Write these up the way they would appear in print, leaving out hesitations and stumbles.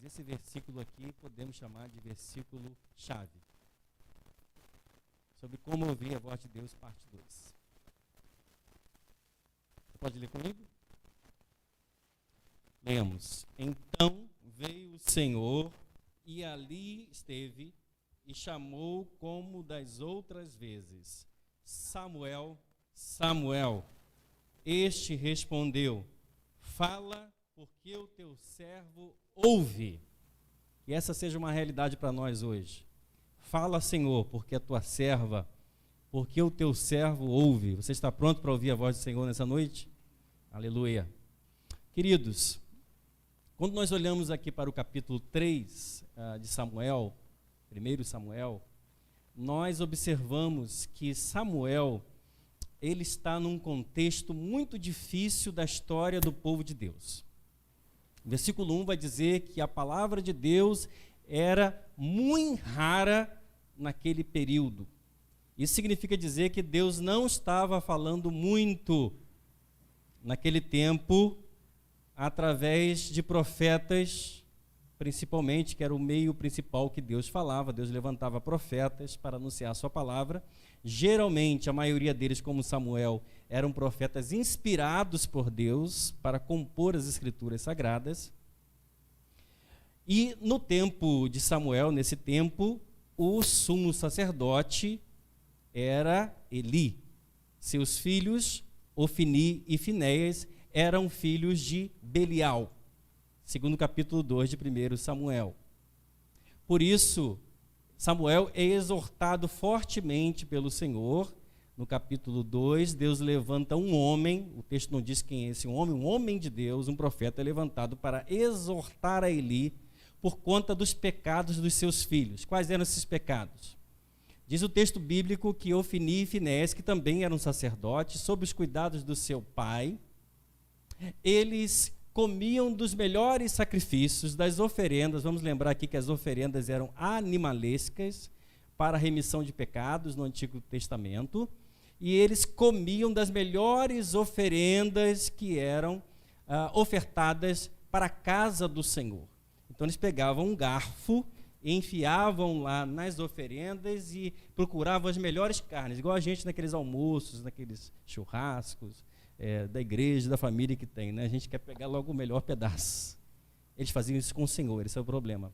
mas esse versículo aqui podemos chamar de versículo chave. Sobre como ouvir a voz de Deus, parte 2. Você pode ler comigo? Lemos. Então veio o Senhor e ali esteve e chamou como das outras vezes: Samuel, Samuel. Este respondeu: fala, porque o teu servo ouve. Que essa seja uma realidade para nós hoje. Fala, Senhor, porque a tua serva, porque o teu servo ouve. Você está pronto para ouvir a voz do Senhor nessa noite? Aleluia. Queridos, quando nós olhamos aqui para o capítulo 3 de Samuel, 1 Samuel, nós observamos que Samuel, ele está num contexto muito difícil da história do povo de Deus. O versículo 1 vai dizer que a palavra de Deus era muito rara naquele período. Isso significa dizer que Deus não estava falando muito naquele tempo através de profetas, principalmente, que era o meio principal que Deus falava. Deus levantava profetas para anunciar a sua palavra. Geralmente, a maioria deles, como Samuel, eram profetas inspirados por Deus para compor as escrituras sagradas. E no tempo de Samuel, nesse tempo, o sumo sacerdote era Eli. Seus filhos, Ofni e Finéias, eram filhos de Belial, segundo o capítulo 2 de 1 Samuel. Por isso, Samuel é exortado fortemente pelo Senhor. No capítulo 2, Deus levanta um homem, o texto não diz quem é esse homem, um homem de Deus, um profeta, é levantado para exortar a Eli por conta dos pecados dos seus filhos. Quais eram esses pecados? Diz o texto bíblico que Ofni e Finéias, que também eram sacerdotes, sob os cuidados do seu pai, eles comiam dos melhores sacrifícios, das oferendas. Vamos lembrar aqui que as oferendas eram animalescas para a remissão de pecados no Antigo Testamento, e eles comiam das melhores oferendas que eram ofertadas para a casa do Senhor. Então eles pegavam um garfo, enfiavam lá nas oferendas e procuravam as melhores carnes, igual a gente naqueles almoços, naqueles churrascos, da igreja, da família que tem, né? A gente quer pegar logo o melhor pedaço. Eles faziam isso com o Senhor, esse é o problema.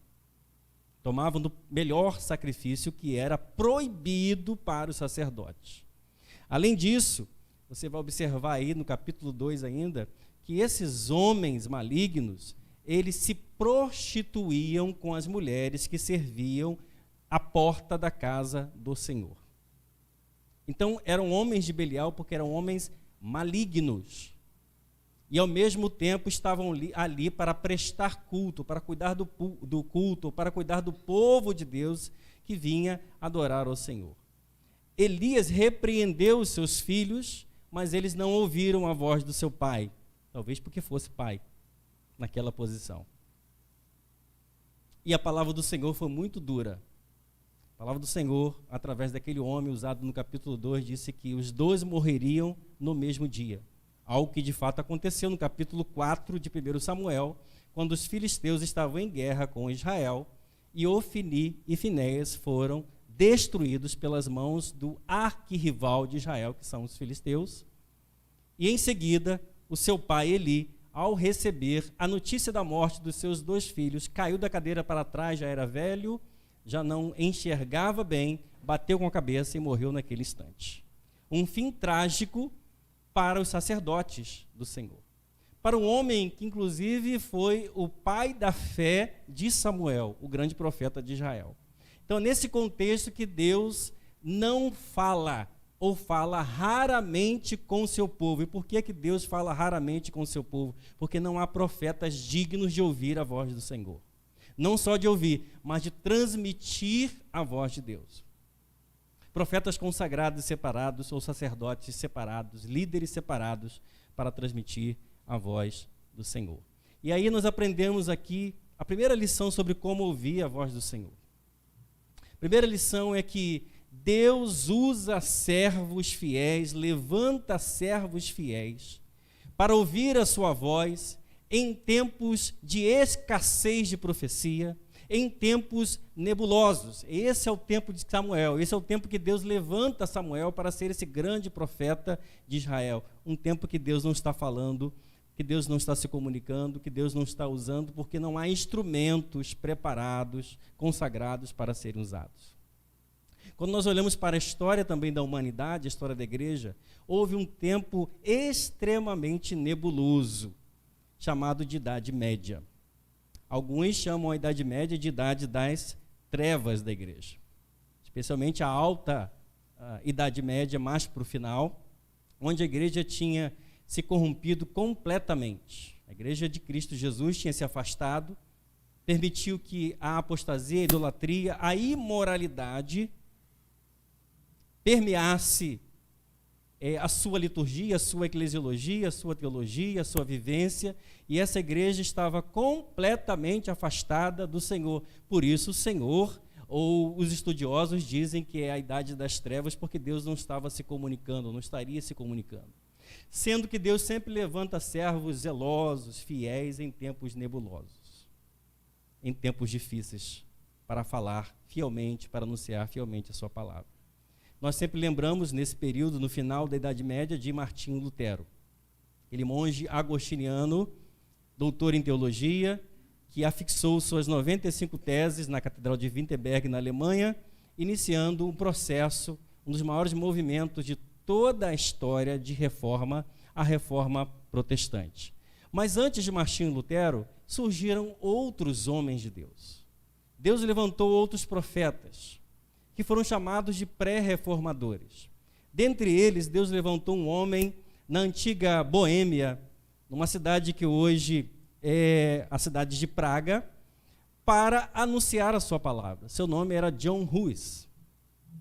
Tomavam do melhor sacrifício, que era proibido para os sacerdotes. Além disso, você vai observar aí no capítulo 2 ainda, que esses homens malignos, eles se prostituíam com as mulheres que serviam à porta da casa do Senhor. Então, eram homens de Belial porque eram homens malignos. E, ao mesmo tempo, estavam ali para prestar culto, para cuidar do culto, para cuidar do povo de Deus que vinha adorar ao Senhor. Elias repreendeu os seus filhos, mas eles não ouviram a voz do seu pai, talvez porque fosse pai naquela posição. E a palavra do Senhor foi muito dura. A palavra do Senhor, através daquele homem usado no capítulo 2, disse que os 12 morreriam no mesmo dia. Algo que de fato aconteceu no capítulo 4 de 1 Samuel, quando os filisteus estavam em guerra com Israel, e Ofni e Finéias foram destruídos pelas mãos do arquirrival de Israel, que são os filisteus. E em seguida, o seu pai Eli, ao receber a notícia da morte dos seus 2 filhos, caiu da cadeira para trás, já era velho, já não enxergava bem, bateu com a cabeça e morreu naquele instante. Um fim trágico para os sacerdotes do Senhor. Para um homem que, inclusive, foi o pai da fé de Samuel, o grande profeta de Israel. Então, nesse contexto que Deus não fala, ou fala raramente com o seu povo. E por que Deus fala raramente com o seu povo? Porque não há profetas dignos de ouvir a voz do Senhor. Não só de ouvir, mas de transmitir a voz de Deus. Profetas consagrados separados, ou sacerdotes separados, líderes separados, para transmitir a voz do Senhor. E aí nós aprendemos aqui a primeira lição sobre como ouvir a voz do Senhor. A primeira lição é que Deus usa servos fiéis, levanta servos fiéis para ouvir a sua voz em tempos de escassez de profecia, em tempos nebulosos. Esse é o tempo de Samuel, esse é o tempo que Deus levanta Samuel para ser esse grande profeta de Israel. Um tempo que Deus não está falando, que Deus não está se comunicando, que Deus não está usando, porque não há instrumentos preparados, consagrados para serem usados. Quando nós olhamos para a história também da humanidade, a história da igreja, houve um tempo extremamente nebuloso, chamado de Idade Média. Alguns chamam a Idade Média de Idade das Trevas da igreja, especialmente a alta Idade Média, mais para o final, onde a igreja tinha se corrompido completamente. A igreja de Cristo Jesus tinha se afastado, permitiu que a apostasia, a idolatria, a imoralidade permeasse a sua liturgia, a sua eclesiologia, a sua teologia, a sua vivência, e essa igreja estava completamente afastada do Senhor. Por isso o Senhor, ou os estudiosos dizem que é a idade das trevas, porque Deus não estava se comunicando, não estaria se comunicando. Sendo que Deus sempre levanta servos zelosos, fiéis em tempos nebulosos, em tempos difíceis, para falar fielmente, para anunciar fielmente a sua palavra. Nós sempre lembramos, nesse período, no final da Idade Média, de Martinho Lutero, aquele monge agostiniano, doutor em teologia, que afixou suas 95 teses na Catedral de Wittenberg, na Alemanha, iniciando um processo, um dos maiores movimentos de toda a história de reforma, a reforma protestante. Mas antes de Martinho Lutero, surgiram outros homens de Deus. Deus levantou outros profetas, que foram chamados de pré-reformadores. Dentre eles, Deus levantou um homem na antiga Boêmia, numa cidade que hoje é a cidade de Praga, para anunciar a sua palavra. Seu nome era John Huss.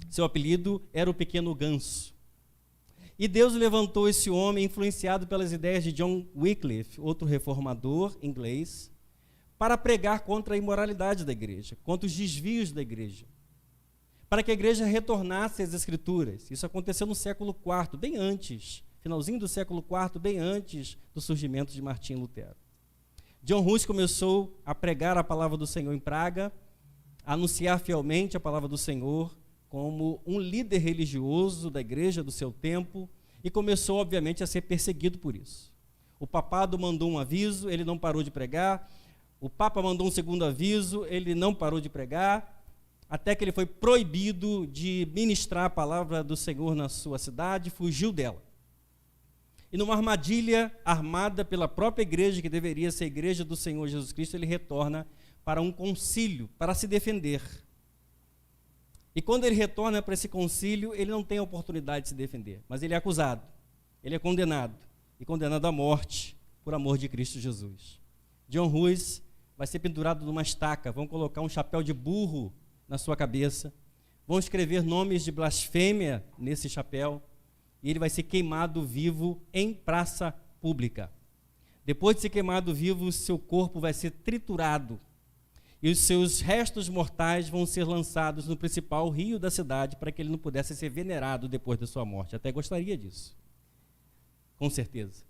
Seu apelido era o Pequeno Ganso. E Deus levantou esse homem, influenciado pelas ideias de John Wycliffe, outro reformador inglês, para pregar contra a imoralidade da igreja, contra os desvios da igreja, para que a igreja retornasse às Escrituras. Isso aconteceu no século IV, bem antes, finalzinho do século IV, bem antes do surgimento de Martinho Lutero. John Huss começou a pregar a palavra do Senhor em Praga, a anunciar fielmente a palavra do Senhor como um líder religioso da igreja do seu tempo, e começou, obviamente, a ser perseguido por isso. O papado mandou um aviso, ele não parou de pregar. O Papa mandou um segundo aviso, ele não parou de pregar, até que ele foi proibido de ministrar a palavra do Senhor na sua cidade, fugiu dela. E numa armadilha armada pela própria igreja, que deveria ser a igreja do Senhor Jesus Cristo, ele retorna para um concílio, para se defender. E quando ele retorna para esse concílio, ele não tem a oportunidade de se defender, mas ele é acusado, ele é condenado, e condenado à morte por amor de Cristo Jesus. John Huss vai ser pendurado numa estaca, vão colocar um chapéu de burro na sua cabeça, vão escrever nomes de blasfêmia nesse chapéu, e ele vai ser queimado vivo em praça pública. Depois de ser queimado vivo, seu corpo vai ser triturado, e os seus restos mortais vão ser lançados no principal rio da cidade, para que ele não pudesse ser venerado depois da sua morte. Até gostaria disso, com certeza.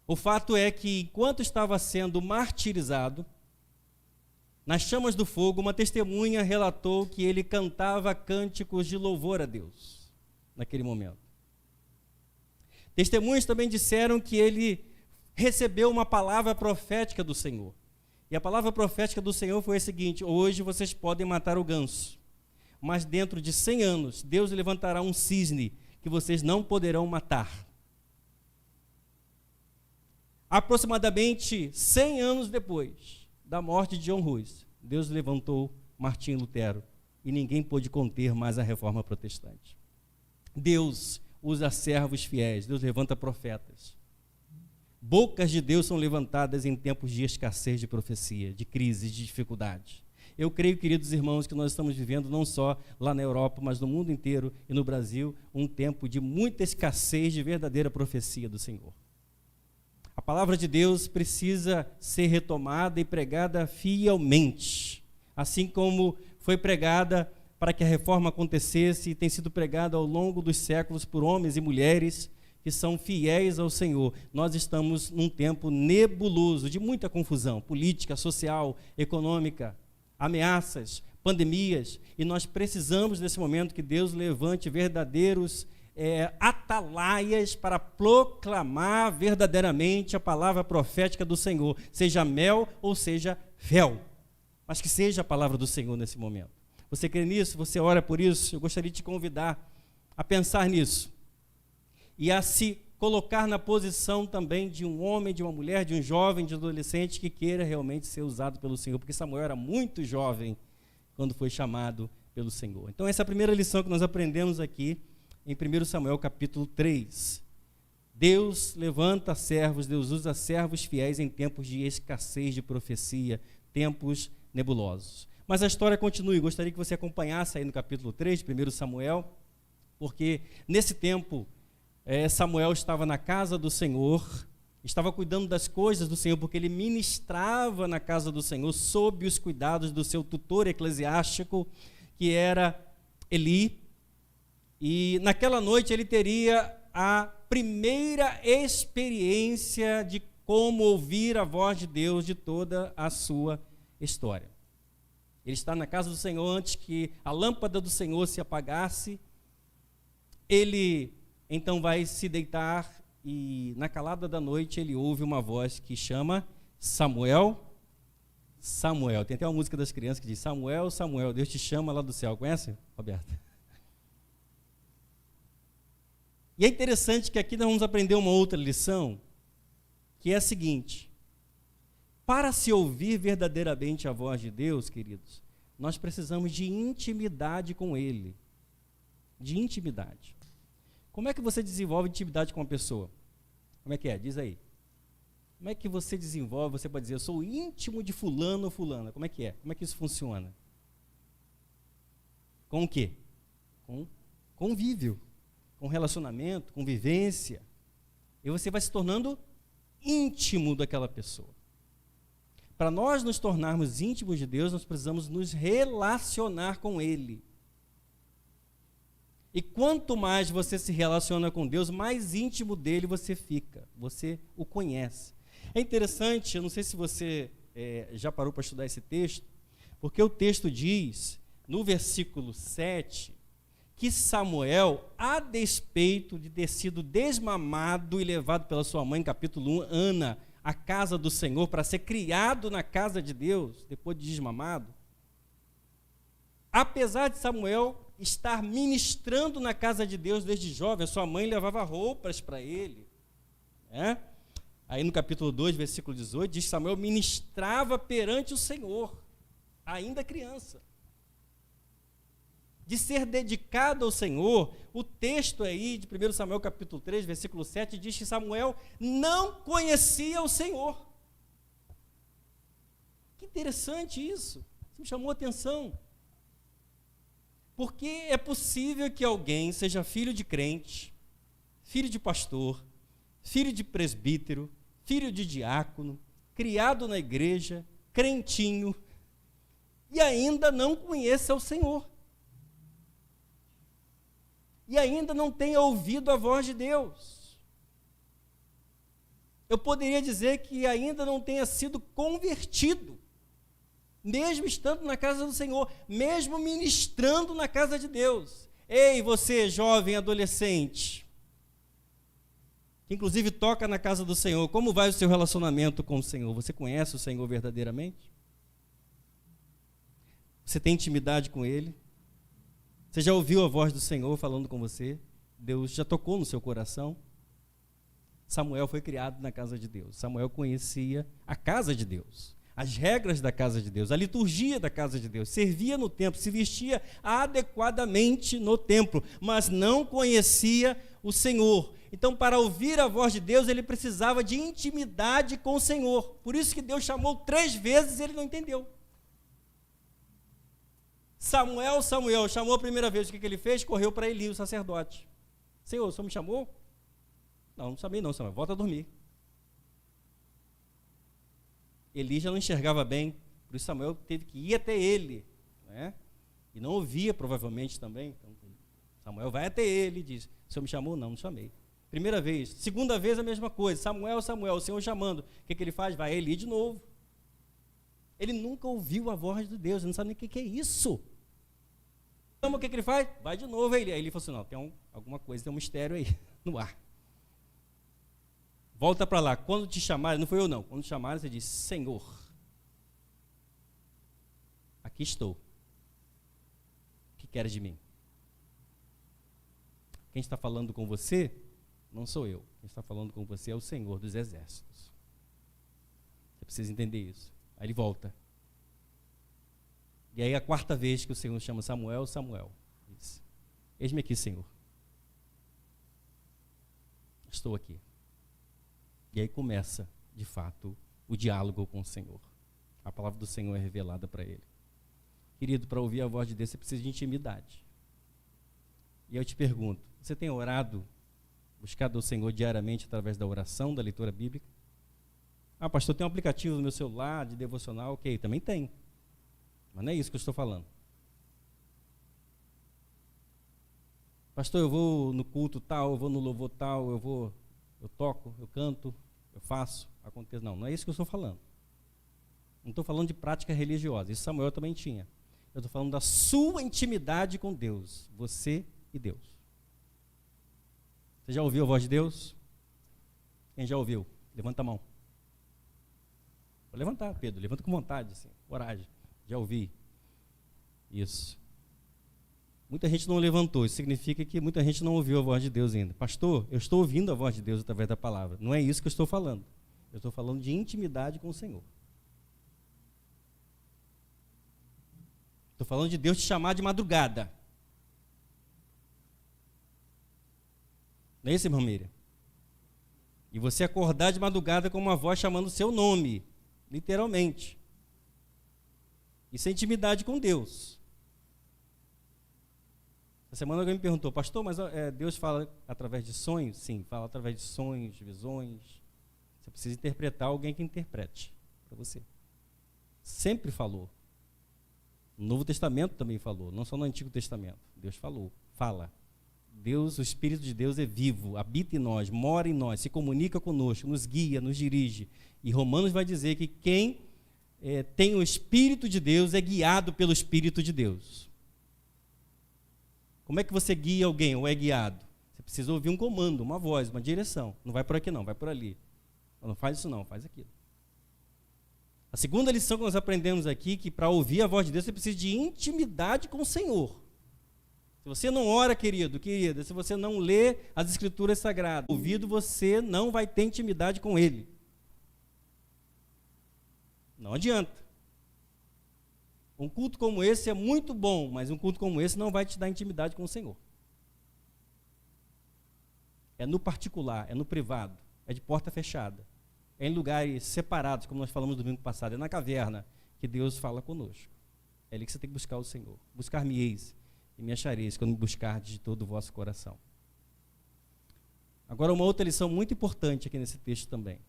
O fato é que, enquanto estava sendo martirizado, nas chamas do fogo, uma testemunha relatou que ele cantava cânticos de louvor a Deus, naquele momento. Testemunhas também disseram que ele recebeu uma palavra profética do Senhor. E a palavra profética do Senhor foi a seguinte: hoje vocês podem matar o ganso, mas dentro de 100 anos, Deus levantará um cisne que vocês não poderão matar. Aproximadamente 100 anos depois da morte de John Huss, Deus levantou Martinho Lutero e ninguém pôde conter mais a reforma protestante. Deus usa servos fiéis, Deus levanta profetas. Bocas de Deus são levantadas em tempos de escassez de profecia, de crise, de dificuldade. Eu creio, queridos irmãos, que nós estamos vivendo não só lá na Europa, mas no mundo inteiro e no Brasil, um tempo de muita escassez de verdadeira profecia do Senhor. A palavra de Deus precisa ser retomada e pregada fielmente, assim como foi pregada para que a reforma acontecesse e tem sido pregada ao longo dos séculos por homens e mulheres que são fiéis ao Senhor. Nós estamos num tempo nebuloso, de muita confusão, política, social, econômica, ameaças, pandemias, e nós precisamos nesse momento que Deus levante verdadeiros atalaias para proclamar verdadeiramente a palavra profética do Senhor, seja mel ou seja fel, mas que seja a palavra do Senhor nesse momento. Você crê nisso? Você ora por isso? Eu gostaria de te convidar a pensar nisso e a se colocar na posição também de um homem, de uma mulher, de um jovem, de um adolescente que queira realmente ser usado pelo Senhor, porque Samuel era muito jovem quando foi chamado pelo Senhor. Então essa é a primeira lição que nós aprendemos aqui em 1 Samuel capítulo 3. Deus levanta servos, Deus usa servos fiéis em tempos de escassez de profecia, tempos nebulosos. Mas a história continua, gostaria que você acompanhasse aí no capítulo 3 de 1 Samuel, porque nesse tempo Samuel estava na casa do Senhor, estava cuidando das coisas do Senhor, porque ele ministrava na casa do Senhor, sob os cuidados do seu tutor eclesiástico, que era Eli, e naquela noite ele teria a primeira experiência de como ouvir a voz de Deus de toda a sua história. Ele está na casa do Senhor antes que a lâmpada do Senhor se apagasse. Ele então vai se deitar e na calada da noite ele ouve uma voz que chama Samuel, Samuel. Tem até uma música das crianças que diz Samuel, Samuel, Deus te chama lá do céu. Conhece, Roberto? E é interessante que aqui nós vamos aprender uma outra lição, que é a seguinte: para se ouvir verdadeiramente a voz de Deus, queridos, nós precisamos de intimidade com Ele. De intimidade. Como é que você desenvolve intimidade com uma pessoa? Como é que é? Diz aí. Como é que você desenvolve, você pode dizer, eu sou íntimo de fulano ou fulana. Como é que é? Como é que isso funciona? Com o quê? Com convívio, com relacionamento, convivência. E você vai se tornando íntimo daquela pessoa. Para nós nos tornarmos íntimos de Deus, nós precisamos nos relacionar com Ele. E quanto mais você se relaciona com Deus, mais íntimo dele você fica, você o conhece. É interessante, eu não sei se você já parou para estudar esse texto, porque o texto diz, no versículo 7, que Samuel, a despeito de ter sido desmamado e levado pela sua mãe, capítulo 1, Ana, à casa do Senhor, para ser criado na casa de Deus, depois de desmamado, apesar de Samuel estar ministrando na casa de Deus desde jovem, a sua mãe levava roupas para ele. Aí no capítulo 2, versículo 18, diz que Samuel ministrava perante o Senhor, ainda criança. De ser dedicado ao Senhor, o texto aí de 1 Samuel capítulo 3, versículo 7, diz que Samuel não conhecia o Senhor. Que interessante isso, isso me chamou a atenção. Porque é possível que alguém seja filho de crente, filho de pastor, filho de presbítero, filho de diácono, criado na igreja, crentinho, e ainda não conheça o Senhor. E ainda não tenha ouvido a voz de Deus. Eu poderia dizer que ainda não tenha sido convertido, mesmo estando na casa do Senhor, mesmo ministrando na casa de Deus. Ei, você jovem adolescente, que inclusive toca na casa do Senhor, como vai o seu relacionamento com o Senhor? Você conhece o Senhor verdadeiramente? Você tem intimidade com Ele? Você já ouviu a voz do Senhor falando com você? Deus já tocou no seu coração? Samuel foi criado na casa de Deus. Samuel conhecia a casa de Deus, as regras da casa de Deus, a liturgia da casa de Deus, servia no templo, se vestia adequadamente no templo, mas não conhecia o Senhor. Então, para ouvir a voz de Deus, ele precisava de intimidade com o Senhor. Por isso que Deus chamou 3 vezes e ele não entendeu. Samuel, chamou a primeira vez, o que ele fez? Correu para Eli, o sacerdote. Senhor, o senhor me chamou? Não, não chamei não, Samuel, volta a dormir. Eli já não enxergava bem, por isso Samuel teve que ir até ele, né? E não ouvia provavelmente também. Então, Samuel vai até ele e diz, o senhor me chamou? Não, não chamei. Primeira vez. Segunda vez, a mesma coisa. Samuel, Samuel, o Senhor chamando. O que ele faz? Vai Eli de novo. Ele nunca ouviu a voz de Deus, ele não sabe nem o que é isso. Então, o que ele faz? Vai de novo Eli. Aí ele falou assim, não, tem alguma coisa, tem um mistério aí no ar. Volta para lá. Quando te chamarem, não foi eu não, quando te chamarem, você diz, Senhor, aqui estou. O que queres de mim? Quem está falando com você não sou eu. Quem está falando com você é o Senhor dos Exércitos. Você precisa entender isso. Aí ele volta. E aí a quarta vez que o Senhor chama Samuel, Samuel diz, eis-me aqui, Senhor. Estou aqui. E aí começa, de fato, o diálogo com o Senhor. A palavra do Senhor é revelada para ele. Querido, para ouvir a voz de Deus, você precisa de intimidade. E eu te pergunto, você tem orado, buscado o Senhor diariamente através da oração, da leitura bíblica? Ah, pastor, tem um aplicativo no meu celular de devocional? Ok, também tem. Mas não é isso que eu estou falando. Pastor, eu vou no culto tal, eu vou no louvor tal, eu toco, eu canto, eu faço, acontece. Não é isso que eu estou falando. Não estou falando de prática religiosa, isso Samuel também tinha. Eu estou falando da sua intimidade com Deus, você e Deus. Você já ouviu a voz de Deus? Quem já ouviu? Levanta a mão. Vou levantar, Pedro, levanta com vontade, assim, coragem. Já ouvi. Isso. Muita gente não levantou, isso significa que muita gente não ouviu a voz de Deus ainda. Pastor, eu estou ouvindo a voz de Deus através da palavra. Não é isso que eu estou falando. Eu estou falando de intimidade com o Senhor. Estou falando de Deus te chamar de madrugada. Não é isso, irmã Miriam? E você acordar de madrugada com uma voz chamando o seu nome, literalmente. Isso é intimidade com Deus. Essa semana alguém me perguntou, pastor, mas Deus fala através de sonhos? Sim, fala através de sonhos, visões. Você precisa interpretar alguém que interprete para você. Sempre falou. No Novo Testamento também falou, não só no Antigo Testamento. Deus falou, fala. Deus, o Espírito de Deus é vivo, habita em nós, mora em nós, se comunica conosco, nos guia, nos dirige. E Romanos vai dizer que quem tem o Espírito de Deus é guiado pelo Espírito de Deus. Como é que você guia alguém ou é guiado? Você precisa ouvir um comando, uma voz, uma direção. Não vai por aqui não, vai por ali. Não faz isso não, faz aquilo. A segunda lição que nós aprendemos aqui, que para ouvir a voz de Deus, você precisa de intimidade com o Senhor. Se você não ora, querido, querida, se você não lê as Escrituras Sagradas, ouvido, você não vai ter intimidade com Ele. Não adianta. Um culto como esse é muito bom, mas um culto como esse não vai te dar intimidade com o Senhor. É no particular, é no privado, é de porta fechada. É em lugares separados, como nós falamos no domingo passado, é na caverna que Deus fala conosco. É ali que você tem que buscar o Senhor. Buscar-me-eis e me achareis quando me buscardes de todo o vosso coração. Agora, uma outra lição muito importante aqui nesse texto também.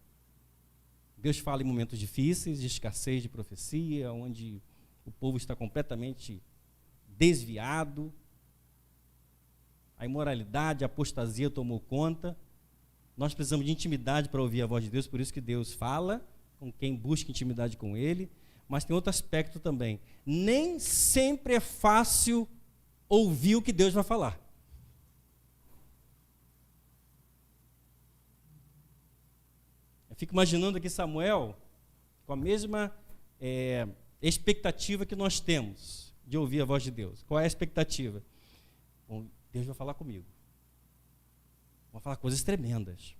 Deus fala em momentos difíceis, de escassez de profecia, onde o povo está completamente desviado, a imoralidade, a apostasia tomou conta. Nós precisamos de intimidade para ouvir a voz de Deus, por isso que Deus fala com quem busca intimidade com Ele. Mas tem outro aspecto também. Nem sempre é fácil ouvir o que Deus vai falar. Eu fico imaginando aqui Samuel com a mesma expectativa que nós temos de ouvir a voz de Deus. Qual é a expectativa? Bom, Deus vai falar comigo. Vai falar coisas tremendas.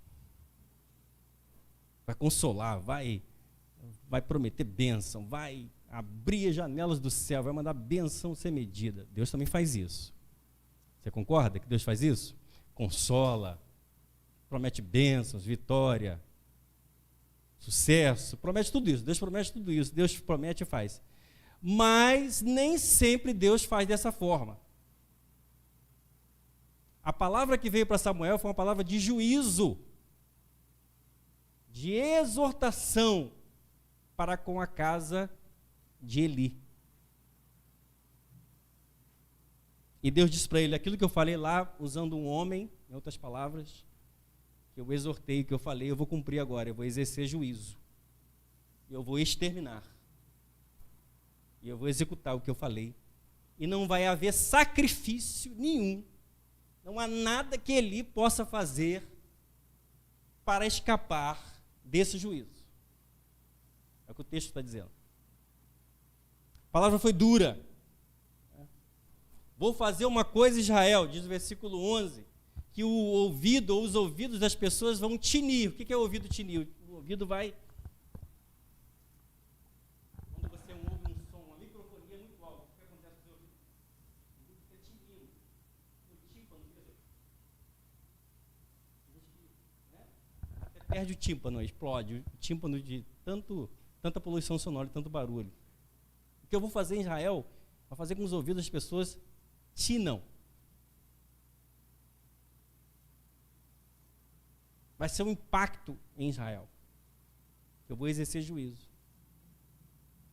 Vai consolar, vai prometer bênção, vai abrir as janelas do céu, vai mandar bênção sem medida. Deus também faz isso. Você concorda que Deus faz isso? Consola, promete bênçãos, vitória, sucesso, promete tudo isso. Deus promete tudo isso. Deus promete e faz. Mas nem sempre Deus faz dessa forma. A palavra que veio para Samuel foi uma palavra de juízo, de exortação para com a casa de Eli. E Deus disse para ele aquilo que eu falei lá, usando um homem, em outras palavras, que eu exortei, que eu falei, eu vou cumprir agora, eu vou exercer juízo. Eu vou exterminar. E eu vou executar o que eu falei. E não vai haver sacrifício nenhum. Não há nada que Eli possa fazer para escapar desse juízo. É o que o texto está dizendo. A palavra foi dura. Vou fazer uma coisa, Israel, diz o versículo 11, que o ouvido ou os ouvidos das pessoas vão tinir. O que é o ouvido tinir? O ouvido vai... Quando você ouve um som, uma microfonia muito alta, o que acontece com o seu ouvido? O ouvido fica tinindo. O tímpano fica... Você perde o tímpano, explode. O tímpano de tanta poluição sonora e tanto barulho. O que eu vou fazer em Israel, vai fazer com que os ouvidos das pessoas tinam. Vai ser um impacto em Israel. Eu vou exercer juízo.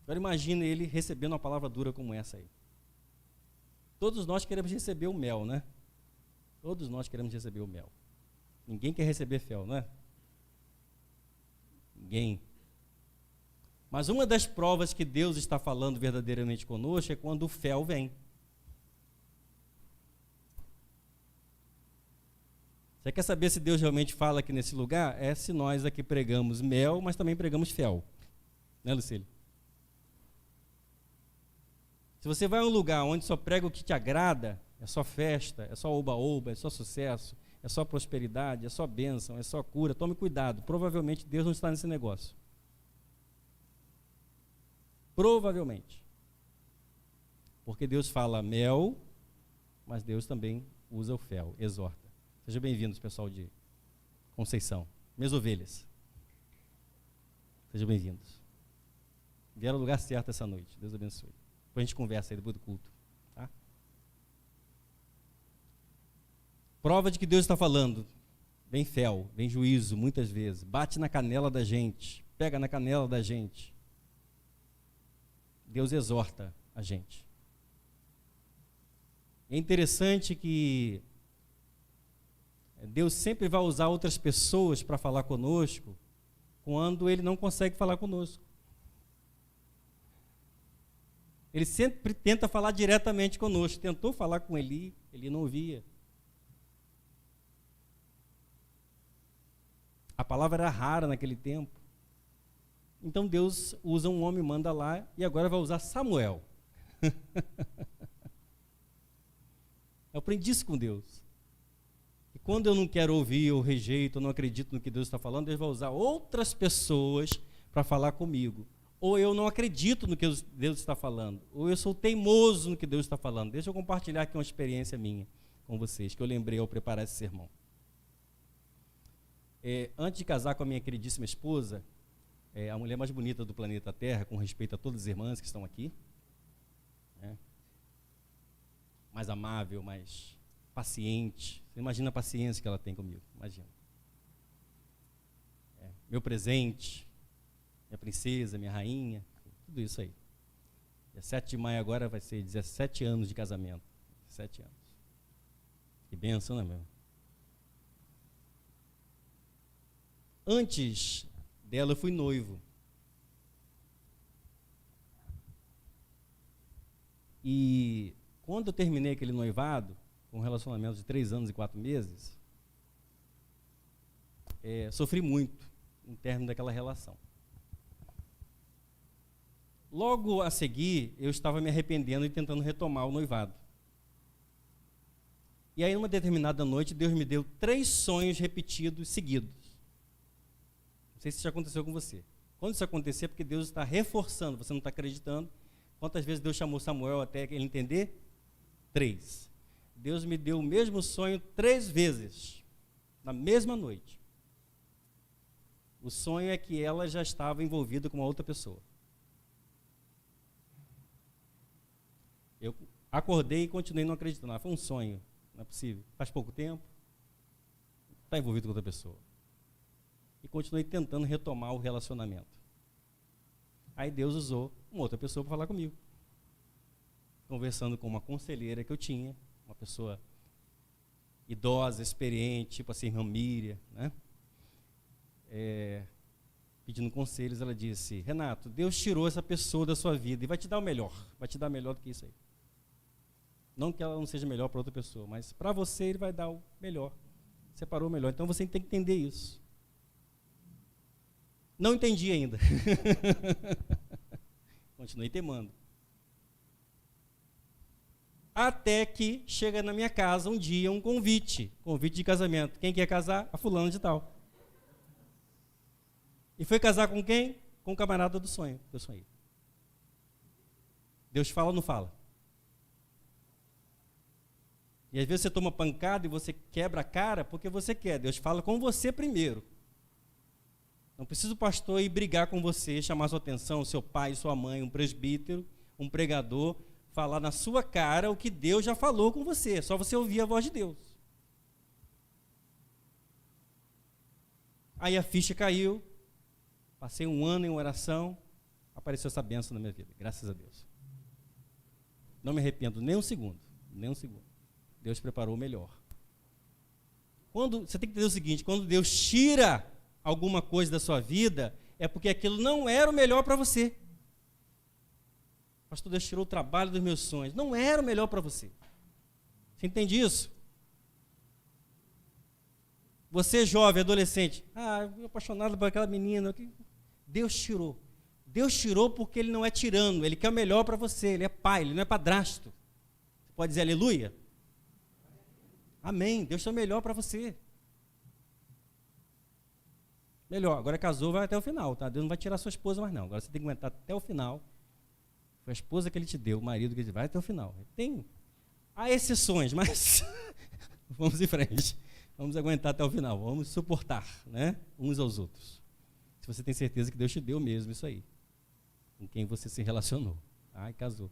Agora imagine ele recebendo uma palavra dura como essa aí. Todos nós queremos receber o mel, né? Todos nós queremos receber o mel. Ninguém quer receber fel, não é? Ninguém. Mas uma das provas que Deus está falando verdadeiramente conosco é quando o fel vem. Você quer saber se Deus realmente fala aqui nesse lugar? É se nós aqui pregamos mel, mas também pregamos fel. Né, Lucílio? Se você vai a um lugar onde só prega o que te agrada, é só festa, é só oba-oba, é só sucesso, é só prosperidade, é só bênção, é só cura, tome cuidado. Provavelmente Deus não está nesse negócio. Provavelmente. Porque Deus fala mel, mas Deus também usa o fel, exorta. Sejam bem-vindos, pessoal de Conceição. Minhas ovelhas. Sejam bem-vindos. Vieram ao lugar certo essa noite. Deus abençoe. Depois a gente conversa aí depois do culto. Tá? Prova de que Deus está falando. Vem fel, vem juízo, muitas vezes. Bate na canela da gente. Pega na canela da gente. Deus exorta a gente. É interessante que Deus sempre vai usar outras pessoas para falar conosco quando Ele não consegue falar conosco. Ele sempre tenta falar diretamente conosco. Tentou falar com Eli, ele não ouvia. A palavra era rara naquele tempo. Então Deus usa um homem, manda lá, e agora vai usar Samuel. Eu aprendi isso com Deus. E quando eu não quero ouvir, eu rejeito, eu não acredito no que Deus está falando, Deus vai usar outras pessoas para falar comigo. Ou eu não acredito no que Deus está falando, ou eu sou teimoso no que Deus está falando. Deixa eu compartilhar aqui uma experiência minha com vocês, que eu lembrei ao preparar esse sermão. Antes de casar com a minha queridíssima esposa, a mulher mais bonita do planeta Terra, com respeito a todas as irmãs que estão aqui, né? Mais amável, mais paciente. Você imagina a paciência que ela tem comigo, imagina. Meu presente, minha princesa, minha rainha, tudo isso aí. Dia 7 de maio agora vai ser 17 anos de casamento. 17 anos. Que bênção, né, meu? Antes dela, eu fui noivo. E quando eu terminei aquele noivado, com um relacionamento de 3 anos e 4 meses, sofri muito no término daquela relação. Logo a seguir, eu estava me arrependendo e tentando retomar o noivado. E aí, numa determinada noite, Deus me deu 3 sonhos repetidos, seguidos. Não sei se isso já aconteceu com você. Quando isso acontecer, é porque Deus está reforçando, você não está acreditando. Quantas vezes Deus chamou Samuel até ele entender? 3. Deus me deu o mesmo sonho 3 vezes, na mesma noite. O sonho é que ela já estava envolvida com uma outra pessoa. Eu acordei e continuei não acreditando. Foi um sonho, não é possível. Faz pouco tempo, está envolvido com outra pessoa. E continuei tentando retomar o relacionamento. Aí Deus usou uma outra pessoa para falar comigo. Conversando com uma conselheira que eu tinha, uma pessoa idosa, experiente, tipo assim, irmã Miriam, né? pedindo conselhos, ela disse: Renato, Deus tirou essa pessoa da sua vida e vai te dar o melhor, vai te dar melhor do que isso aí. Não que ela não seja melhor para outra pessoa, mas para você ele vai dar o melhor, separou o melhor. Então você tem que entender isso. Não entendi ainda. Continuei temando. Até que chega na minha casa um dia um convite de casamento. Quem quer casar? A fulana de tal. E foi casar com quem? Com o camarada do sonho, que eu sonhei. Deus fala ou não fala? E às vezes você toma pancada e você quebra a cara porque você quer. Deus fala com você primeiro. Não precisa o pastor ir brigar com você, chamar sua atenção, seu pai, sua mãe, um presbítero, um pregador, falar na sua cara o que Deus já falou com você. É só você ouvir a voz de Deus. Aí a ficha caiu. Passei um ano em oração. Apareceu essa bênção na minha vida. Graças a Deus. Não me arrependo nem um segundo. Nem um segundo. Deus preparou o melhor. Você tem que entender o seguinte: quando Deus tira alguma coisa da sua vida, é porque aquilo não era o melhor para você. Pastor, Deus tirou o trabalho dos meus sonhos. Não era o melhor para você. Você entende isso? Você jovem, adolescente, eu apaixonado por aquela menina. Deus tirou. Deus tirou porque Ele não é tirano. Ele quer o melhor para você. Ele é pai, Ele não é padrasto. Você pode dizer aleluia? Amém. Deus tem o melhor para você. Melhor. Agora casou, vai até o final, tá? Deus não vai tirar sua esposa mais não. Agora você tem que aguentar até o final. Foi a esposa que Ele te deu, o marido que Ele te deu. Vai até o final. Há exceções, mas vamos em frente. Vamos aguentar até o final. Vamos suportar, né? Uns aos outros. Se você tem certeza que Deus te deu mesmo isso aí. Com quem você se relacionou. E casou.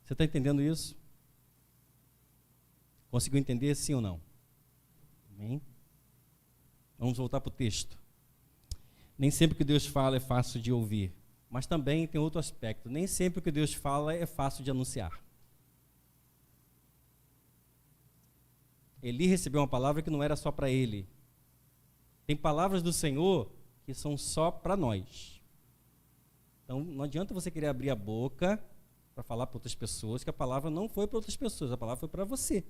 Você está entendendo isso? Conseguiu entender, sim ou não? Amém? Vamos voltar para o texto. Nem sempre o que Deus fala é fácil de ouvir, mas também tem outro aspecto. Nem sempre o que Deus fala é fácil de anunciar. Eli recebeu uma palavra que não era só para ele. Tem palavras do Senhor que são só para nós. Então, não adianta você querer abrir a boca para falar para outras pessoas, que a palavra não foi para outras pessoas, a palavra foi para você.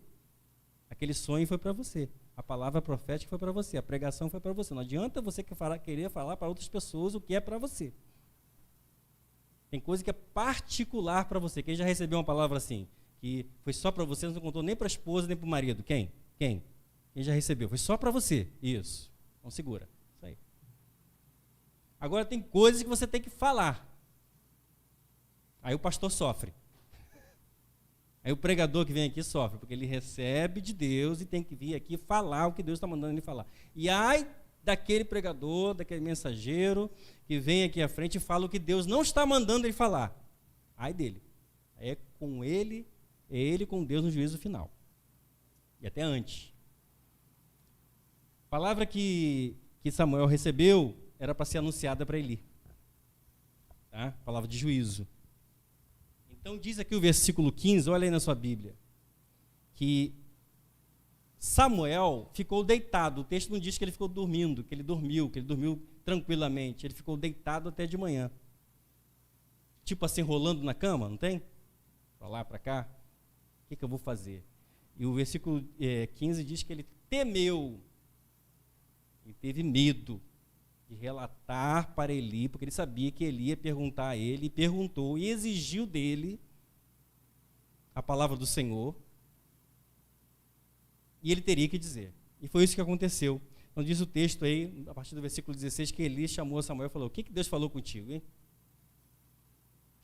Aquele sonho foi para você. A palavra profética foi para você. A pregação foi para você. Não adianta você querer falar para outras pessoas o que é para você. Tem coisa que é particular para você. Quem já recebeu uma palavra assim, que foi só para você, não contou nem para a esposa, nem para o marido? Quem? Quem já recebeu? Foi só para você. Isso. Então segura. Isso aí. Agora tem coisas que você tem que falar. Aí o pastor sofre. Aí o pregador que vem aqui sofre, porque ele recebe de Deus e tem que vir aqui falar o que Deus está mandando ele falar. E ai daquele pregador, daquele mensageiro, que vem aqui à frente e fala o que Deus não está mandando ele falar. Ai dele. É com ele, é ele com Deus no juízo final. E até antes. A palavra que Samuel recebeu era para ser anunciada para Eli. Tá? Palavra de juízo. Então diz aqui o versículo 15, olha aí na sua Bíblia, que Samuel ficou deitado. O texto não diz que ele ficou dormindo, que ele dormiu tranquilamente. Ele ficou deitado até de manhã. Tipo assim, rolando na cama, não tem? Para lá, para cá. O que eu vou fazer? E o versículo 15 diz que ele temeu. Ele teve medo de relatar para Eli, porque ele sabia que Eli ia perguntar a ele, e perguntou e exigiu dele a palavra do Senhor, e ele teria que dizer. E foi isso que aconteceu. Então diz o texto aí, a partir do versículo 16, que Eli chamou a Samuel e falou: o que Deus falou contigo, hein?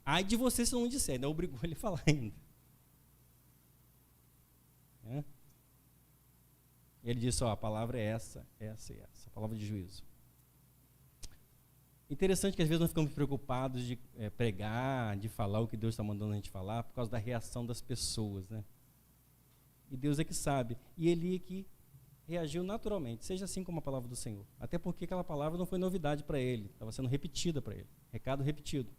Ai de você se não disser, ainda obrigou ele a falar ainda. E ele disse: a palavra é essa, essa e essa, a palavra de juízo. Interessante que às vezes nós ficamos preocupados de pregar, de falar o que Deus está mandando a gente falar, por causa da reação das pessoas, né? E Deus é que sabe. E Eli é que reagiu naturalmente, seja assim como a palavra do Senhor. Até porque aquela palavra não foi novidade para ele, estava sendo repetida para ele, recado repetido.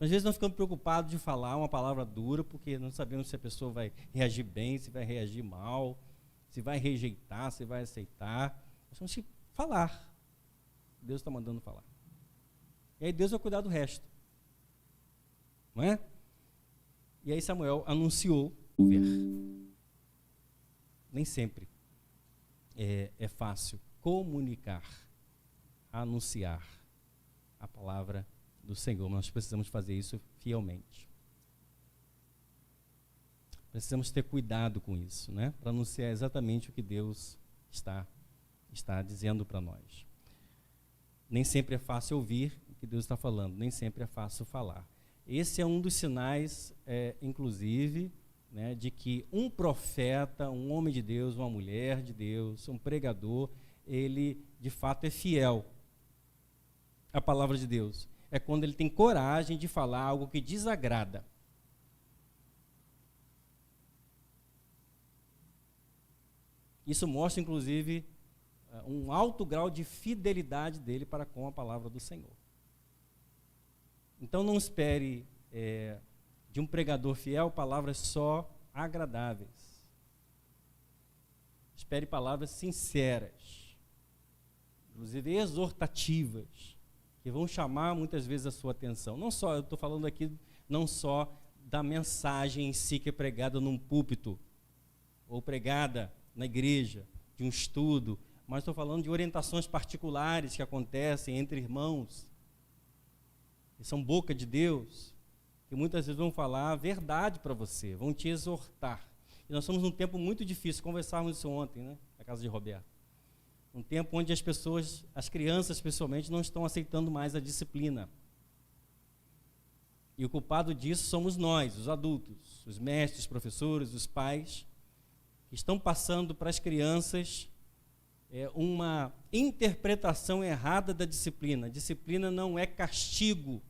Às vezes nós ficamos preocupados de falar uma palavra dura, porque não sabemos se a pessoa vai reagir bem, se vai reagir mal, se vai rejeitar, se vai aceitar. Nós temos que falar. Deus está mandando falar. E aí Deus vai cuidar do resto. Não é? E aí Samuel anunciou o ver. Nem sempre é fácil comunicar, anunciar a palavra do Senhor. Nós precisamos fazer isso fielmente. Precisamos ter cuidado com isso, né? Para anunciar exatamente o que Deus está dizendo para nós. Nem sempre é fácil ouvir o que Deus está falando, nem sempre é fácil falar. Esse é um dos sinais, inclusive, né, de que um profeta, um homem de Deus, uma mulher de Deus, um pregador, ele de fato é fiel à palavra de Deus. É quando ele tem coragem de falar algo que desagrada. Isso mostra, inclusive, um alto grau de fidelidade dele para com a palavra do Senhor. Então não espere de um pregador fiel palavras só agradáveis. Espere palavras sinceras, inclusive exortativas, que vão chamar muitas vezes a sua atenção. Não só, eu estou falando aqui, não só da mensagem em si que é pregada num púlpito, ou pregada na igreja, de um estudo, mas estou falando de orientações particulares que acontecem entre irmãos, que são boca de Deus, que muitas vezes vão falar a verdade para você, vão te exortar. E nós estamos num tempo muito difícil, conversávamos isso ontem, né, na casa de Roberto. Um tempo onde as pessoas, as crianças especialmente, não estão aceitando mais a disciplina. E o culpado disso somos nós, os adultos, os mestres, os professores, os pais, que estão passando para as crianças uma interpretação errada da disciplina. Disciplina não é castigo,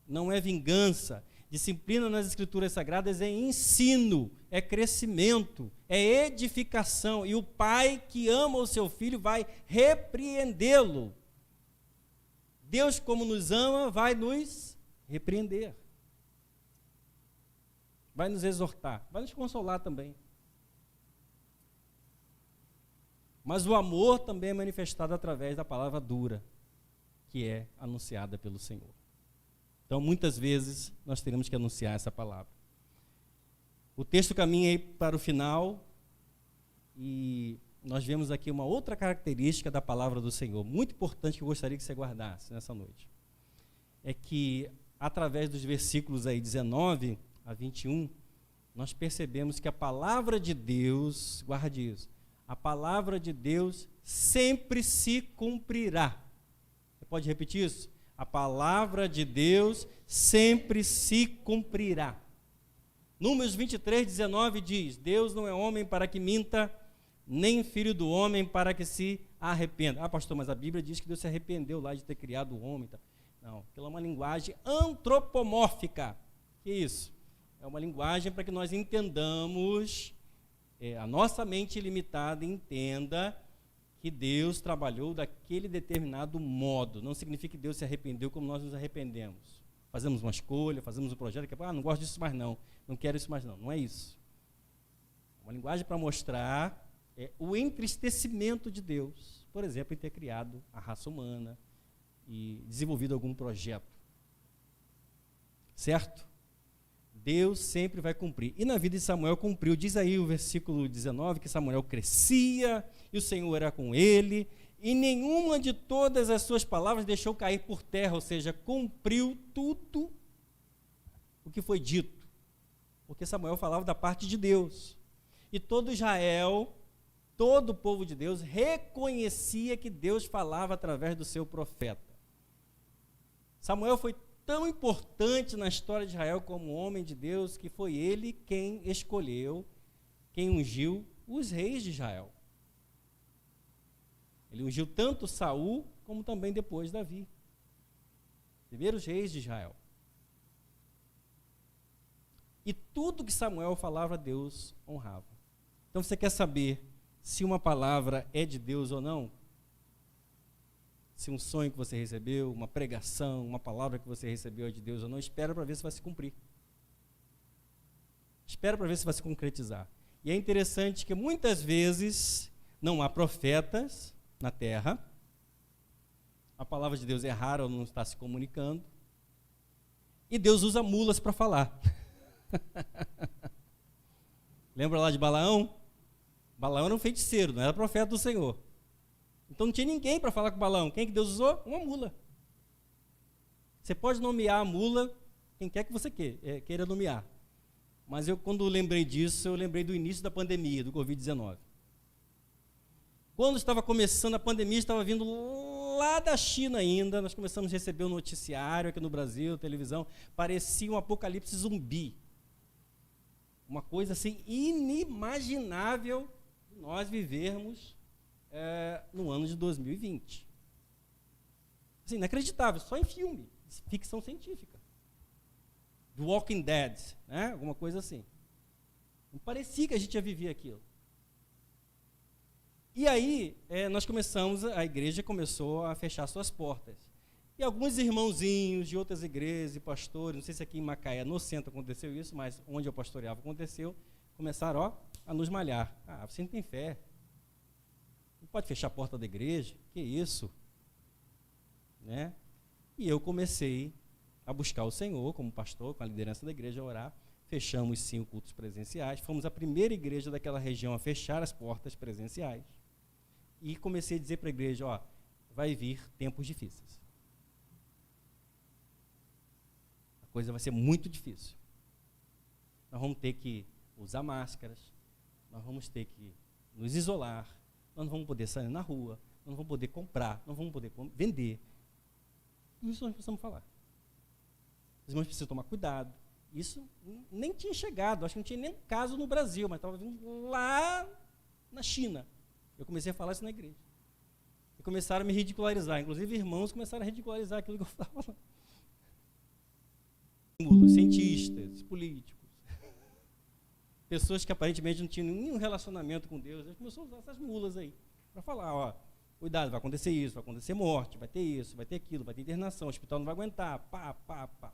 não é vingança. Disciplina nas Escrituras Sagradas é ensino, é crescimento, é edificação. E o pai que ama o seu filho vai repreendê-lo. Deus, como nos ama, vai nos repreender. Vai nos exortar, vai nos consolar também. Mas o amor também é manifestado através da palavra dura, que é anunciada pelo Senhor. Então, muitas vezes, nós teremos que anunciar essa palavra. O texto caminha aí para o final, e nós vemos aqui uma outra característica da palavra do Senhor, muito importante, que eu gostaria que você guardasse nessa noite. É que, através dos versículos aí 19 a 21, nós percebemos que a palavra de Deus, guarde isso, a palavra de Deus sempre se cumprirá. Você pode repetir isso? A palavra de Deus sempre se cumprirá. Números 23, 19 diz: Deus não é homem para que minta, nem filho do homem para que se arrependa. Ah, pastor, mas a Bíblia diz que Deus se arrependeu lá de ter criado o homem. Não, aquilo é uma linguagem antropomórfica. Que isso? É uma linguagem para que nós entendamos, a nossa mente limitada entenda que Deus trabalhou daquele determinado modo. Não significa que Deus se arrependeu como nós nos arrependemos. Fazemos uma escolha, fazemos um projeto, que não gosto disso mais não, não quero isso mais não. Não é isso. É uma linguagem para mostrar o entristecimento de Deus, por exemplo, em ter criado a raça humana e desenvolvido algum projeto. Certo? Deus sempre vai cumprir. E na vida de Samuel cumpriu. Diz aí o versículo 19 que Samuel crescia e o Senhor era com ele, e nenhuma de todas as suas palavras deixou cair por terra, ou seja, cumpriu tudo o que foi dito. Porque Samuel falava da parte de Deus. E todo Israel, todo o povo de Deus reconhecia que Deus falava através do seu profeta. Samuel foi tão importante na história de Israel como homem de Deus, que foi ele quem escolheu, quem ungiu os reis de Israel. Ele ungiu tanto Saul, como também depois Davi. Primeiros reis de Israel. E tudo que Samuel falava, Deus honrava. Então você quer saber se uma palavra é de Deus ou não? Se um sonho que você recebeu, uma pregação, uma palavra que você recebeu é de Deus ou não, espera para ver se vai se cumprir. Espera para ver se vai se concretizar. E é interessante que muitas vezes não há profetas, na terra. A palavra de Deus é rara ou não está se comunicando. E Deus usa mulas para falar. Lembra lá de Balaão? Balaão era um feiticeiro, não era profeta do Senhor. Então não tinha ninguém para falar com Balaão. Quem que Deus usou? Uma mula. Você pode nomear a mula quem quer que você queira nomear. Mas eu, quando lembrei disso, eu lembrei do início da pandemia, do Covid-19. Quando estava começando a pandemia, estava vindo lá da China ainda, nós começamos a receber o noticiário aqui no Brasil, televisão, parecia um apocalipse zumbi. Uma coisa assim inimaginável nós vivermos no ano de 2020. Assim, inacreditável, só em filme, ficção científica. The Walking Dead, né? Alguma coisa assim. Não parecia que a gente ia viver aquilo. E aí, a igreja começou a fechar suas portas. E alguns irmãozinhos de outras igrejas e pastores, não sei se aqui em Macaé, no centro aconteceu isso, mas onde eu pastoreava aconteceu, começaram a nos malhar. Ah, você não tem fé. Não pode fechar a porta da igreja, que isso? Né? E eu comecei a buscar o Senhor como pastor, com a liderança da igreja, a orar. Fechamos 5 cultos presenciais, fomos a primeira igreja daquela região a fechar as portas presenciais. E comecei a dizer para a igreja, vai vir tempos difíceis. A coisa vai ser muito difícil. Nós vamos ter que usar máscaras, nós vamos ter que nos isolar, nós não vamos poder sair na rua, nós não vamos poder comprar, nós não vamos poder vender. Tudo isso nós precisamos falar. Os irmãos precisam tomar cuidado. Isso nem tinha chegado, acho que não tinha nem caso no Brasil, mas estava vindo lá na China. Eu comecei a falar isso na igreja. E começaram a me ridicularizar, inclusive irmãos começaram a ridicularizar aquilo que eu falava lá. Cientistas, políticos, pessoas que aparentemente não tinham nenhum relacionamento com Deus, eles começaram a usar essas mulas aí, para falar, cuidado, vai acontecer isso, vai acontecer morte, vai ter isso, vai ter aquilo, vai ter internação, o hospital não vai aguentar, pá.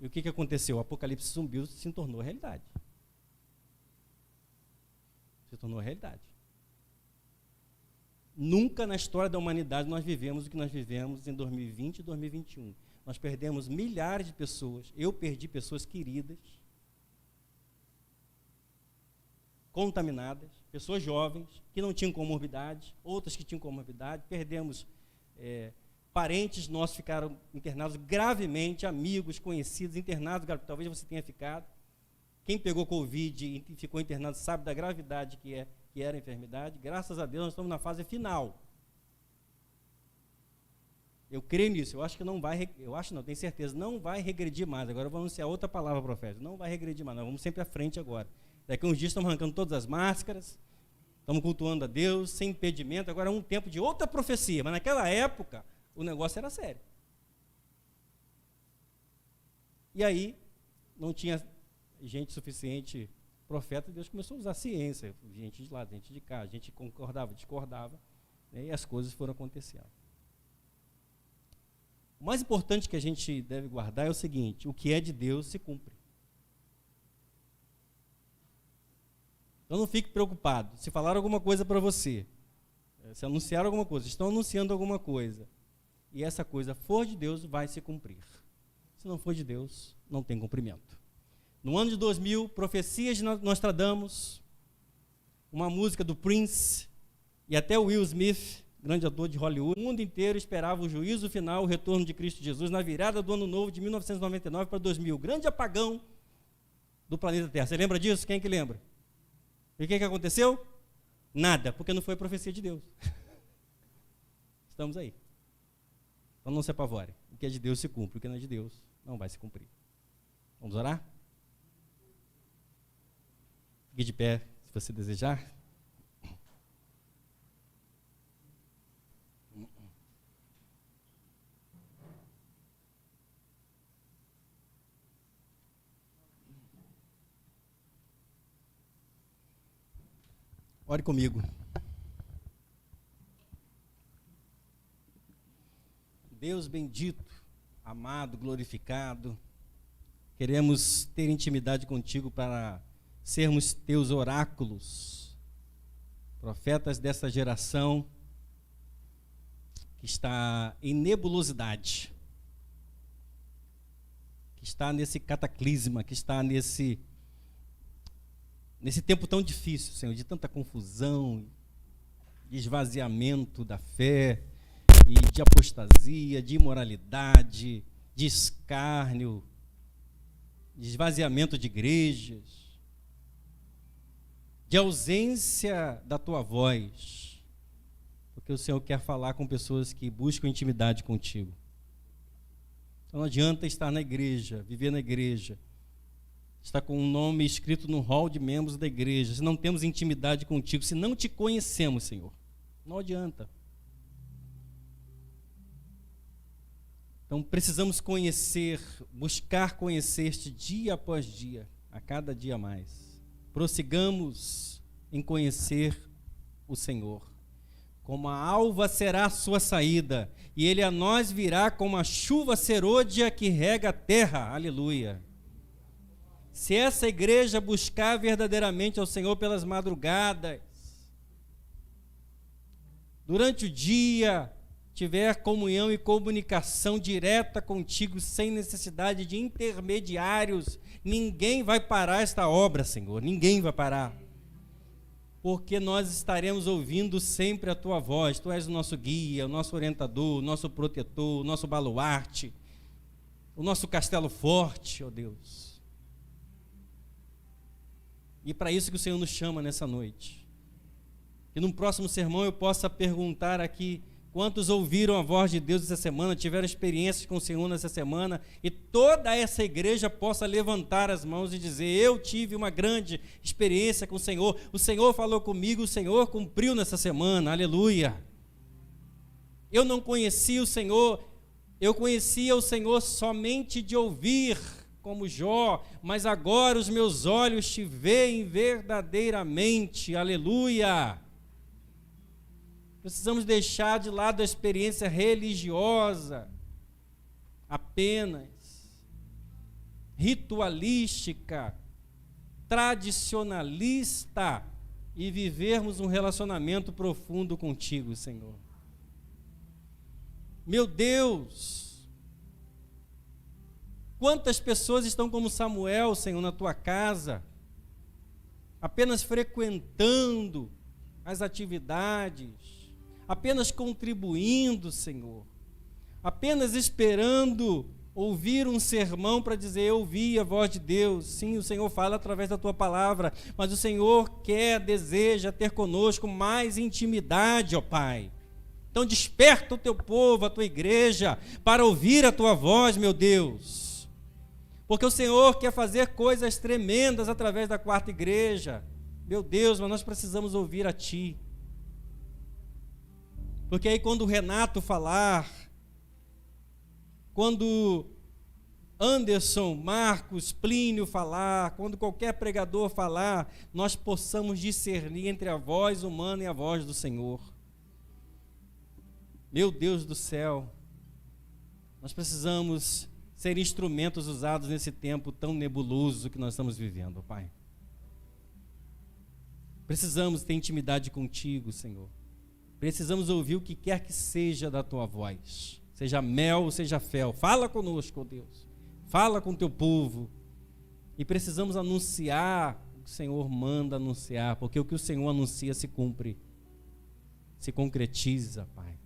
E o que aconteceu? O apocalipse zumbi se tornou realidade. Se tornou realidade. Nunca na história da humanidade nós vivemos o que nós vivemos em 2020 e 2021. Nós perdemos milhares de pessoas. Eu perdi pessoas queridas, contaminadas, pessoas jovens, que não tinham comorbidade, outras que tinham comorbidade. Perdemos parentes nossos ficaram internados gravemente, amigos, conhecidos, internados, talvez você tenha ficado. Quem pegou Covid e ficou internado sabe da gravidade que era a enfermidade. Graças a Deus nós estamos na fase final. Eu creio nisso, eu acho que não vai, tenho certeza, não vai regredir mais. Agora eu vou anunciar outra palavra profética, não vai regredir mais, nós vamos sempre à frente agora. Daqui a uns dias estamos arrancando todas as máscaras, estamos cultuando a Deus, sem impedimento. Agora é um tempo de outra profecia, mas naquela época o negócio era sério. E aí, não tinha gente suficiente profeta, Deus começou a usar ciência, gente de lá, gente de cá, a gente concordava, discordava, né, e as coisas foram acontecendo. O mais importante que a gente deve guardar é o seguinte: o que é de Deus se cumpre. Então não fique preocupado. Se falaram alguma coisa para você, se anunciaram alguma coisa, estão anunciando alguma coisa, e essa coisa for de Deus, vai se cumprir. Se não for de Deus, não tem cumprimento. No ano de 2000, Profecias de Nostradamus, uma música do Prince, e até o Will Smith, grande ator de Hollywood, o mundo inteiro esperava o juízo final, o retorno de Cristo Jesus, na virada do ano novo de 1999 para 2000. Grande apagão do planeta Terra. Você lembra disso? Quem é que lembra? E o que aconteceu? Nada, porque não foi profecia de Deus. Estamos aí. Então não se apavore. O que é de Deus se cumpre, o que não é de Deus não vai se cumprir. Vamos orar? Fique de pé, se você desejar. Ore comigo. Deus bendito, amado, glorificado, queremos ter intimidade contigo para sermos teus oráculos, profetas dessa geração que está em nebulosidade, que está nesse cataclisma, que está nesse tempo tão difícil, Senhor, de tanta confusão, de esvaziamento da fé, e de apostasia, de imoralidade, de escárnio, de esvaziamento de igrejas, de ausência da tua voz, porque o Senhor quer falar com pessoas que buscam intimidade contigo. Então não adianta estar na igreja, viver na igreja, estar com um nome escrito no hall de membros da igreja, se não temos intimidade contigo, se não te conhecemos, Senhor, não adianta. Então precisamos conhecer, buscar conhecer-te dia após dia, a cada dia mais. Prossigamos em conhecer o Senhor. Como a alva será a sua saída, e ele a nós virá como a chuva serôdia que rega a terra. Aleluia. Se essa igreja buscar verdadeiramente ao Senhor pelas madrugadas, durante o dia, tiver comunhão e comunicação direta contigo, sem necessidade de intermediários, ninguém vai parar esta obra, Senhor, ninguém vai parar. Porque nós estaremos ouvindo sempre a tua voz. Tu és o nosso guia, o nosso orientador, o nosso protetor, o nosso baluarte, o nosso castelo forte, ó Deus. E para isso que o Senhor nos chama nessa noite. Que num próximo sermão eu possa perguntar aqui: quantos ouviram a voz de Deus essa semana, tiveram experiências com o Senhor nessa semana, e toda essa igreja possa levantar as mãos e dizer: eu tive uma grande experiência com o Senhor falou comigo, o Senhor cumpriu nessa semana, aleluia. Eu não conhecia o Senhor, eu conhecia o Senhor somente de ouvir, como Jó, mas agora os meus olhos te veem verdadeiramente, aleluia. Precisamos deixar de lado a experiência religiosa, apenas ritualística, tradicionalista, e vivermos um relacionamento profundo contigo, Senhor. Meu Deus, quantas pessoas estão como Samuel, Senhor, na tua casa, apenas frequentando as atividades, apenas contribuindo, Senhor, apenas esperando ouvir um sermão para dizer: eu ouvi a voz de Deus. Sim, o Senhor fala através da tua palavra, mas o Senhor deseja ter conosco mais intimidade, ó Pai. Então desperta o teu povo, a tua igreja, para ouvir a tua voz, meu Deus, porque o Senhor quer fazer coisas tremendas através da quarta igreja, meu Deus, mas nós precisamos ouvir a ti. Porque aí quando o Renato falar, quando Anderson, Marcos, Plínio falar, quando qualquer pregador falar, nós possamos discernir entre a voz humana e a voz do Senhor. Meu Deus do céu, nós precisamos ser instrumentos usados nesse tempo tão nebuloso que nós estamos vivendo, Pai. Precisamos ter intimidade contigo, Senhor. Precisamos ouvir o que quer que seja da tua voz, seja mel ou seja fel. Fala conosco, ó Deus, fala com o teu povo, e precisamos anunciar o que o Senhor manda anunciar, porque o que o Senhor anuncia se cumpre, se concretiza, Pai.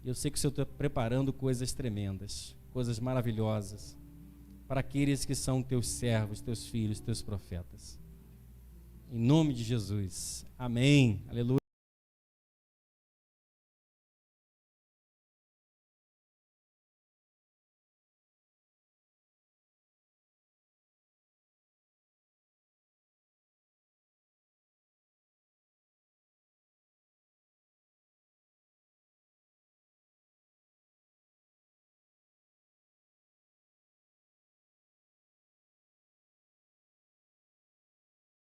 Eu sei que o Senhor está preparando coisas tremendas, coisas maravilhosas, para aqueles que são teus servos, teus filhos, teus profetas. Em nome de Jesus, amém, aleluia.